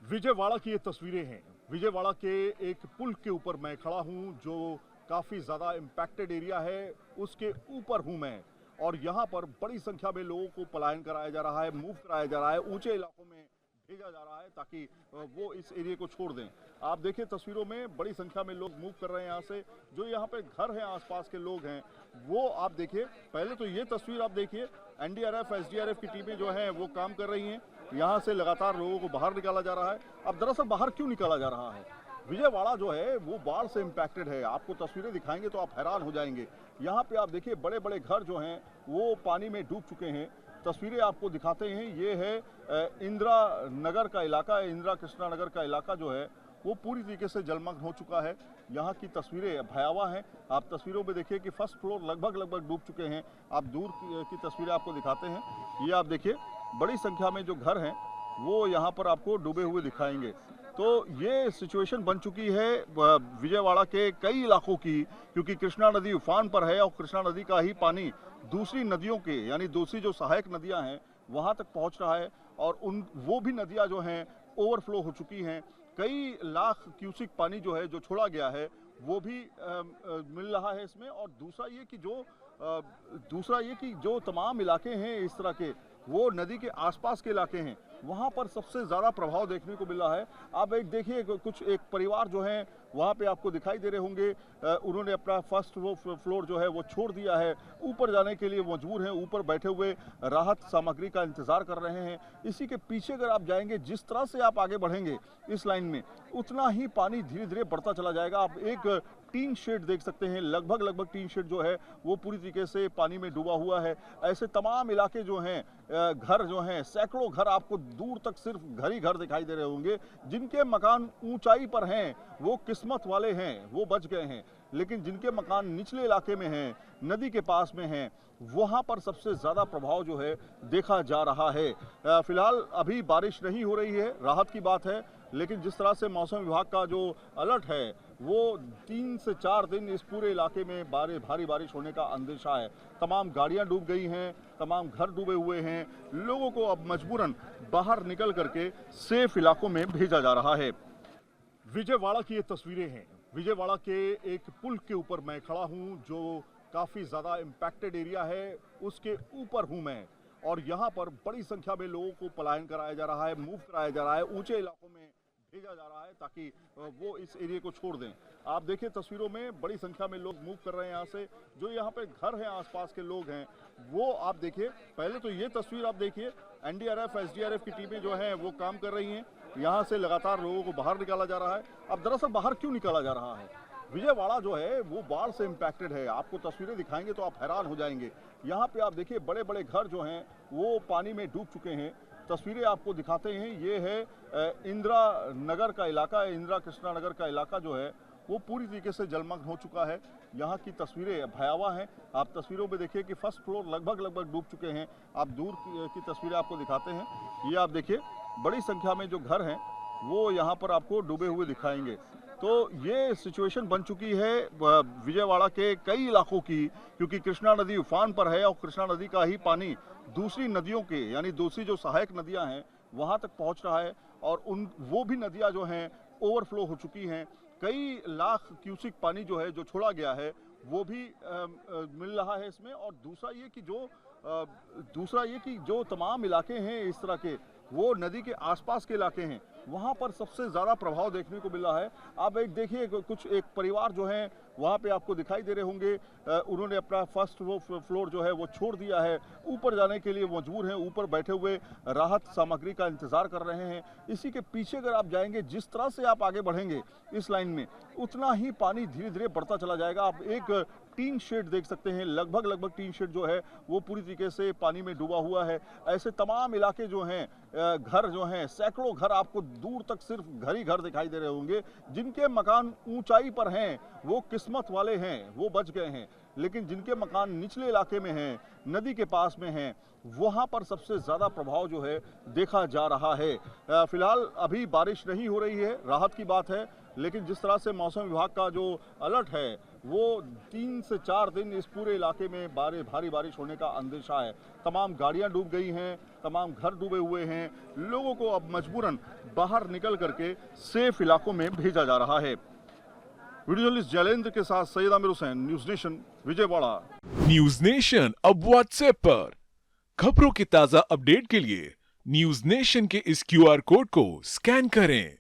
विजयवाड़ा की ये तस्वीरें हैं। विजयवाड़ा के एक पुल के ऊपर मैं खड़ा हूं जो काफ़ी ज़्यादा इम्पैक्टेड एरिया है, उसके ऊपर हूं मैं। और यहाँ पर बड़ी संख्या में लोगों को पलायन कराया जा रहा है, मूव कराया जा रहा है, ऊंचे इलाकों में भेजा जा रहा है ताकि वो इस एरिया को छोड़ दें। आप देखिए तस्वीरों में बड़ी संख्या में लोग मूव कर रहे हैं यहाँ से। जो यहाँ पे घर हैं, आसपास के लोग हैं, वो आप देखिए। पहले तो ये तस्वीर आप देखिए, एनडीआरएफ एसडीआरएफ की टीमें जो हैं वो काम कर रही हैं। यहाँ से लगातार लोगों को बाहर निकाला जा रहा है। अब दरअसल बाहर क्यों निकाला जा रहा है? विजयवाड़ा जो है वो बाढ़ से इम्पैक्टेड है। आपको तस्वीरें दिखाएंगे तो आप हैरान हो जाएंगे। यहाँ पे आप देखिए बड़े बड़े घर जो हैं वो पानी में डूब चुके हैं। तस्वीरें आपको दिखाते हैं। ये है इंदिरा नगर का इलाका, इंदिरा कृष्णा नगर का इलाका जो है वो पूरी तरीके से जलमग्न हो चुका है। यहाँ की तस्वीरें भयावह हैं। आप तस्वीरों में देखिए कि फर्स्ट फ्लोर लगभग डूब चुके हैं। आप दूर की तस्वीरें आपको दिखाते हैं। ये आप देखिए बड़ी संख्या में जो घर हैं वो यहाँ पर आपको डूबे हुए दिखाएंगे। तो ये सिचुएशन बन चुकी है विजयवाड़ा के कई इलाकों की, क्योंकि कृष्णा नदी उफान पर है और कृष्णा नदी का ही पानी दूसरी नदियों के यानी दूसरी जो सहायक नदियां हैं वहां तक पहुंच रहा है। और वो भी नदियां जो हैं ओवरफ्लो हो चुकी हैं। कई लाख क्यूसिक पानी जो है जो छोड़ा गया है वो भी मिल रहा है इसमें। और दूसरा ये कि जो तमाम इलाके हैं इस तरह के, वो नदी के आसपास के इलाके हैं, वहाँ पर सबसे ज़्यादा प्रभाव देखने को मिल रहा है। आप एक देखिए कुछ एक परिवार जो है वहाँ पे आपको दिखाई दे रहे होंगे, उन्होंने अपना फर्स्ट फ्लोर जो है वो छोड़ दिया है, ऊपर जाने के लिए मजबूर हैं, ऊपर बैठे हुए राहत सामग्री का इंतज़ार कर रहे हैं। इसी के पीछे अगर आप जाएंगे, जिस तरह से आप आगे बढ़ेंगे इस लाइन में, उतना ही पानी धीरे धीरे बढ़ता चला जाएगा। आप एक टीन शेड देख सकते हैं, लगभग टीन शेड जो है वो पूरी तरीके से पानी में डूबा हुआ है। ऐसे तमाम इलाके जो हैं, घर जो हैं, सैकड़ों घर आपको दूर तक सिर्फ घर ही घर दिखाई दे रहे होंगे। जिनके मकान ऊंचाई पर हैं वो किस्मत वाले हैं, वो बच गए हैं। लेकिन जिनके मकान निचले इलाके में हैं, नदी के पास में हैं, वहां पर सबसे ज्यादा प्रभाव जो है देखा जा रहा है। फिलहाल अभी बारिश नहीं हो रही है, राहत की बात है। लेकिन जिस तरह से मौसम विभाग का जो अलर्ट है वो 3 से 4 दिन इस पूरे इलाके में भारी बारिश होने का अंदेशा है। तमाम गाड़ियां डूब गई हैं, तमाम घर डूबे हुए हैं। लोगों को अब मजबूरन बाहर निकल करके सेफ इलाकों में भेजा जा रहा है। विजयवाड़ा की ये तस्वीरें हैं। विजयवाड़ा के एक पुल के ऊपर मैं खड़ा हूं जो काफ़ी ज़्यादा इम्पैक्टेड एरिया है, उसके ऊपर हूं मैं। और यहाँ पर बड़ी संख्या में लोगों को पलायन कराया जा रहा है, मूव कराया जा रहा है, ऊंचे इलाकों में भेजा जा रहा है ताकि वो इस एरिया को छोड़ दें। आप देखिए तस्वीरों में बड़ी संख्या में लोग मूव कर रहे हैं यहाँ से। जो यहाँ पे घर हैं, आसपास के लोग हैं, वो आप देखिए। पहले तो ये तस्वीर आप देखिए, एनडीआरएफ एसडीआरएफ की टीमें जो हैं वो काम कर रही हैं। यहाँ से लगातार लोगों को बाहर निकाला जा रहा है। अब दरअसल बाहर क्यों निकाला जा रहा है? विजयवाड़ा जो है वो बाढ़ से इम्पैक्टेड है। आपको तस्वीरें दिखाएंगे तो आप हैरान हो जाएंगे। यहाँ पे आप देखिए बड़े बड़े घर जो हैं वो पानी में डूब चुके हैं। तस्वीरें आपको दिखाते हैं। ये है इंदिरा नगर का इलाका, इंदिरा कृष्णा नगर का इलाका जो है वो पूरी तरीके से जलमग्न हो चुका है। यहाँ की तस्वीरें भयावह हैं। आप तस्वीरों में देखिए कि फर्स्ट फ्लोर लगभग डूब चुके हैं। आप दूर की तस्वीरें आपको दिखाते हैं। ये आप देखिए बड़ी संख्या में जो घर हैं वो यहाँ पर आपको डूबे हुए दिखाएंगे। तो ये सिचुएशन बन चुकी है विजयवाड़ा के कई इलाकों की, क्योंकि कृष्णा नदी उफान पर है और कृष्णा नदी का ही पानी दूसरी नदियों के यानी दूसरी जो सहायक नदियां हैं वहां तक पहुंच रहा है। और वो भी नदियां जो हैं ओवरफ्लो हो चुकी हैं। कई लाख क्यूसिक पानी जो है जो छोड़ा गया है वो भी मिल रहा है इसमें। और दूसरा ये कि जो तमाम इलाके हैं इस तरह के, वो नदी के आसपास के इलाके हैं, वहाँ पर सबसे ज़्यादा प्रभाव देखने को मिल रहा है। आप एक देखिए कुछ एक परिवार जो है वहाँ पे आपको दिखाई दे रहे होंगे, उन्होंने अपना फर्स्ट फ्लोर जो है वो छोड़ दिया है, ऊपर जाने के लिए मजबूर हैं, ऊपर बैठे हुए राहत सामग्री का इंतज़ार कर रहे हैं। इसी के पीछे अगर आप जाएंगे, जिस तरह से आप आगे बढ़ेंगे इस लाइन में, उतना ही पानी धीरे धीरे बढ़ता चला जाएगा। आप एक टीन शेड देख सकते हैं, लगभग टीन शेड जो है वो पूरी तरीके से पानी में डूबा हुआ है। ऐसे तमाम इलाके जो हैं, घर जो हैं, सैकड़ों घर आपको दूर तक सिर्फ घर ही घर दिखाई दे रहे होंगे। जिनके मकान ऊंचाई पर हैं वो किस्मत वाले हैं, वो बच गए हैं। लेकिन जिनके मकान निचले इलाके में हैं, नदी के पास में हैं, वहां पर सबसे ज्यादा प्रभाव जो है देखा जा रहा है। फिलहाल अभी बारिश नहीं हो रही है, राहत की बात है, लेकिन जिस तरह से मौसम विभाग का जो अलर्ट है वो 3 से 4 दिन इस पूरे इलाके में भारी बारिश होने का अंदेशा है। तमाम गाड़ियां डूब गई हैं, तमाम घर डूबे हुए हैं, लोगों को अब मजबूरन बाहर निकल करके सेफ इलाकों में भेजा जा रहा है। वीडियो जर्नलिस्ट जैलेंद्र के साथ Syed Aamir Hussain, news nation, Vijayawada. News nation अब व्हाट्सएप पर खबरों के ताजा अपडेट के लिए न्यूज नेशन के इस क्यूआर कोड को स्कैन करें।